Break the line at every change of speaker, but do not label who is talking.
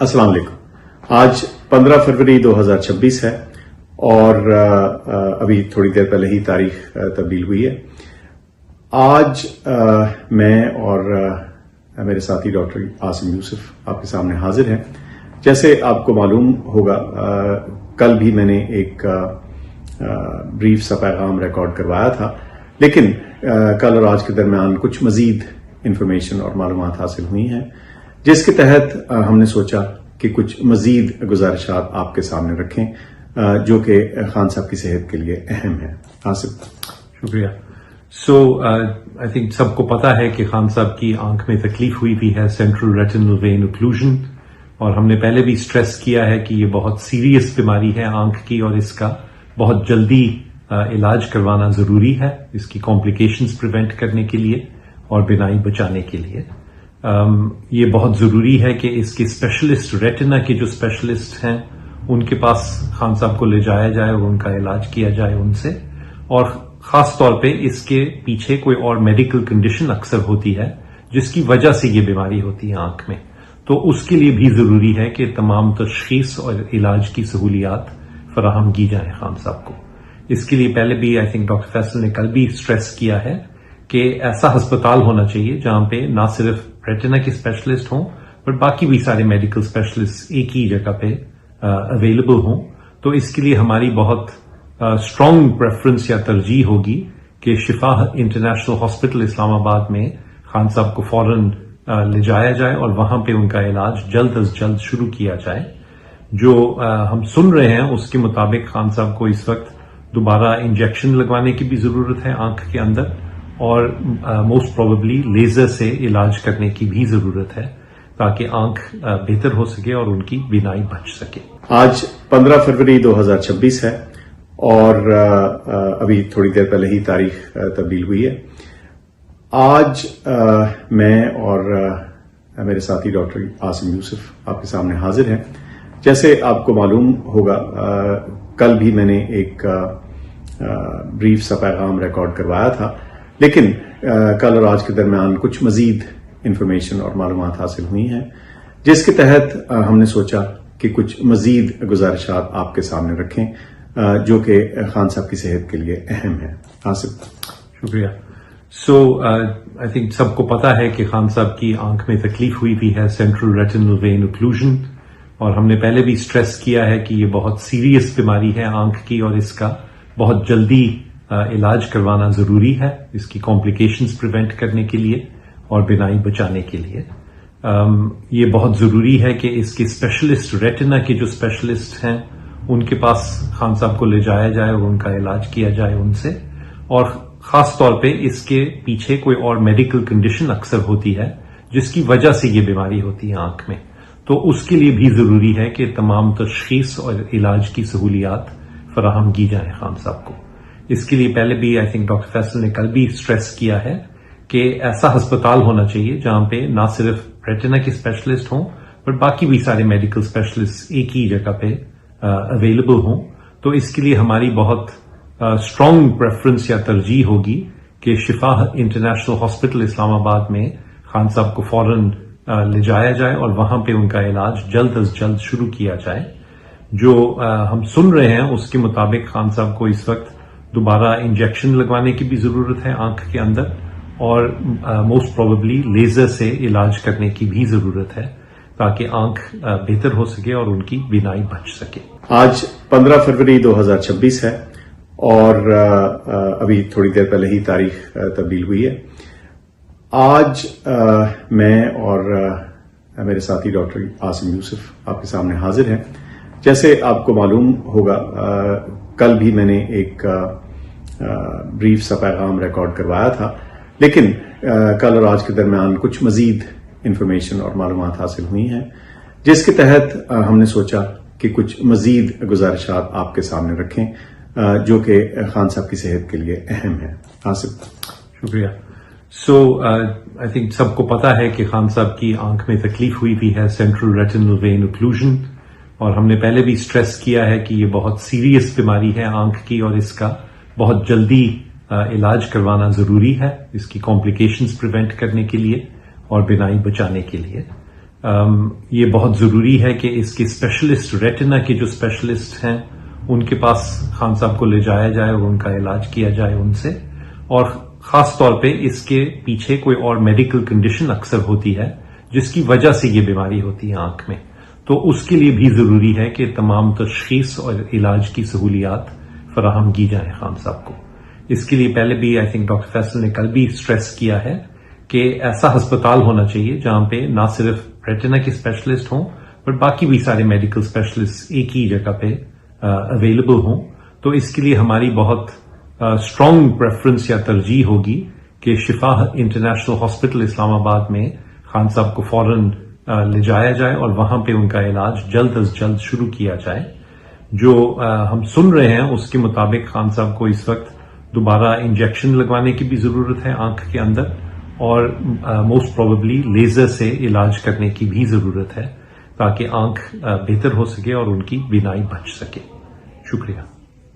अस्सलाम वालेकुम। आज 15 फरवरी 2026 है और अभी थोड़ी देर पहले ही तारीख तब्दील हुई है। आज मैं और मेरे साथी डॉक्टर आसिम यूसुफ आपके सामने हाजिर हैं। जैसे आपको मालूम होगा, कल भी मैंने एक ब्रीफ सा पैगाम रिकॉर्ड करवाया था, लेकिन कल और आज के दरमियान कुछ मजीद इंफॉर्मेशन और मालूमात हासिल हुई हैं, जिसके तहत हमने सोचा कि कुछ मजीद गुजारिशात आपके सामने रखें जो कि खान साहब की सेहत के लिए अहम है। आसिफ,
शुक्रिया। आई थिंक सबको पता है कि खान साहब की आंख में तकलीफ हुई भी है, सेंट्रल रेटिनल वेन ओक्लूजन, और हमने पहले भी स्ट्रेस किया है कि ये बहुत सीरियस बीमारी है आंख की और इसका बहुत जल्दी इलाज करवाना जरूरी है, इसकी कॉम्प्लिकेशंस प्रिवेंट करने के लिए और बीनाई बचाने के लिए। ये बहुत जरूरी है कि इसके स्पेशलिस्ट, रेटिना के जो स्पेशलिस्ट हैं, उनके पास खान साहब को ले जाया जाए और उनका इलाज किया जाए उनसे। और खास तौर पे इसके पीछे कोई और मेडिकल कंडीशन अक्सर होती है जिसकी वजह से ये बीमारी होती है आंख में, तो उसके लिए भी जरूरी है कि तमाम तशखीस और इलाज की सहूलियात फराहम की जाए खान साहब को। इसके लिए पहले भी आई थिंक डॉक्टर फैसल ने कल भी स्ट्रेस किया है कि ऐसा अस्पताल होना चाहिए जहां पे ना सिर्फ रेटिना के स्पेशलिस्ट हों, पर बाकी भी सारे मेडिकल स्पेशलिस्ट एक ही जगह पे अवेलेबल हों। तो इसके लिए हमारी बहुत स्ट्रांग प्रेफरेंस या तरजीह होगी कि शिफा इंटरनेशनल हॉस्पिटल इस्लामाबाद में खान साहब को फौरन ले जाया जाए और वहां पे उनका इलाज जल्द अज जल्द शुरू किया जाए। जो हम सुन रहे हैं उसके मुताबिक खान साहब को इस वक्त दोबारा इंजेक्शन लगवाने की भी जरूरत है आंख के अंदर, और मोस्ट प्रोबेबली लेजर से इलाज करने की भी जरूरत है ताकि आंख बेहतर हो सके और उनकी बीनाई बच सके।
आज 15 फरवरी 2026 है और अभी थोड़ी देर पहले ही तारीख तब्दील हुई है। आज मैं और मेरे साथी डॉक्टर आसिम यूसुफ आपके सामने हाजिर हैं। जैसे आपको मालूम होगा, कल भी मैंने एक ब्रीफ सा पैगाम रिकॉर्ड करवाया था, लेकिन कल और आज के दरमियान कुछ मजीद इंफॉर्मेशन और मालूमात हासिल हुई हैं, जिसके तहत हमने सोचा कि कुछ मजीद गुजारिशात आपके सामने रखें जो कि खान साहब की सेहत के लिए अहम है। आसिफ,
शुक्रिया। आई थिंक सबको पता है कि खान साहब की आंख में तकलीफ हुई भी है, सेंट्रल रेटिनल वेन ओक्लूजन, और हमने पहले भी स्ट्रेस किया है कि ये बहुत सीरियस बीमारी है आंख की और इसका बहुत जल्दी इलाज करवाना जरूरी है, इसकी कॉम्प्लिकेशंस प्रिवेंट करने के लिए और बीनाई बचाने के लिए। ये बहुत जरूरी है कि इसके स्पेशलिस्ट, रेटिना के जो स्पेशलिस्ट हैं, उनके पास खान साहब को ले जाया जाए और उनका इलाज किया जाए उनसे। और खास तौर पे इसके पीछे कोई और मेडिकल कंडीशन अक्सर होती है जिसकी वजह से ये बीमारी होती है आंख में, तो उसके लिए भी जरूरी है कि तमाम तशखीस और इलाज की सहूलियात फराहम की जाए खान साहब को। इसके लिए पहले भी आई थिंक डॉक्टर फैसल ने कल भी स्ट्रेस किया है कि ऐसा अस्पताल होना चाहिए जहां पे ना सिर्फ रेटिना के स्पेशलिस्ट हों, पर बाकी भी सारे मेडिकल स्पेशलिस्ट एक ही जगह पे अवेलेबल हों। तो इसके लिए हमारी बहुत स्ट्रांग प्रेफरेंस या तरजीह होगी कि शिफा इंटरनेशनल हॉस्पिटल इस्लामाबाद में खान साहब को फौरन ले जाया जाए और वहां पे उनका इलाज जल्द अज जल्द शुरू किया जाए। जो हम सुन रहे हैं उसके मुताबिक खान साहब को इस वक्त दोबारा इंजेक्शन लगवाने की भी जरूरत है आंख के अंदर, और मोस्ट प्रोबेबली लेजर से इलाज करने की भी जरूरत है ताकि आंख बेहतर हो सके और उनकी बीनाई बच सके।
आज 15 फरवरी 2026 है और अभी थोड़ी देर पहले ही तारीख तब्दील हुई है। आज मैं और मेरे साथी डॉक्टर आसिम यूसुफ आपके सामने हाजिर हैं। जैसे आपको मालूम होगा, कल भी मैंने एक ब्रीफ सा पैगाम रिकॉर्ड करवाया था, लेकिन कल और आज के दरमियान कुछ मजीद इंफॉर्मेशन और मालूमात हासिल हुई हैं, जिसके तहत हमने सोचा कि कुछ मजीद गुजारिशात आपके सामने रखें जो कि खान साहब की सेहत के लिए अहम है। आसिफ,
शुक्रिया। आई थिंक सबको पता है कि खान साहब की आंख में तकलीफ हुई भी है, सेंट्रल रेटिनल वेन ओक्लूजन, और हमने पहले भी स्ट्रेस किया है कि ये बहुत सीरियस बीमारी है आंख की और इसका बहुत जल्दी इलाज करवाना जरूरी है, इसकी कॉम्प्लिकेशंस प्रिवेंट करने के लिए और बीनाई बचाने के लिए। یہ بہت ضروری ہے کہ اس کے اسپیشلسٹ ریٹنا کے جو اسپیشلسٹ ہیں ان کے پاس خان صاحب کو لے جایا جائے اور ان کا علاج کیا جائے ان سے، اور خاص طور پہ اس کے پیچھے کوئی اور میڈیکل کنڈیشن اکثر ہوتی ہے جس کی وجہ سے یہ بیماری ہوتی ہے آنکھ میں، تو اس کے لیے بھی ضروری ہے کہ تمام تشخیص اور علاج کی سہولیات فراہم کی جائیں خان صاحب کو۔ اس کے لیے پہلے بھی آئی تھنک ڈاکٹر فیصل نے کل بھی اسٹریس کیا ہے کہ ایسا ہسپتال ہونا چاہیے جہاں پہ نہ صرف ریٹنا کے اسپیشلسٹ ہوں بٹ باقی بھی سارے میڈیکل اسپیشلسٹ ایک ہی جگہ پہ اویلیبل ہوں۔ تو اس کے لیے ہماری بہت اسٹرانگ پریفرنس یا ترجیح ہوگی کہ شفا انٹرنیشنل ہاسپٹل اسلام آباد میں خان صاحب کو فوراً لے جایا جائے اور وہاں پہ ان کا علاج جلد از جلد شروع کیا جائے۔ جو ہم سن رہے ہیں اس کے مطابق خان صاحب کو اس وقت دوبارہ انجیکشن لگوانے کی بھی ضرورت ہے آنکھ کے اندر، اور موسٹ پروبیبلی لیزر سے علاج کرنے کی بھی ضرورت ہے تاکہ آنکھ بہتر ہو سکے اور ان کی بینائی بچ سکے۔ شکریہ۔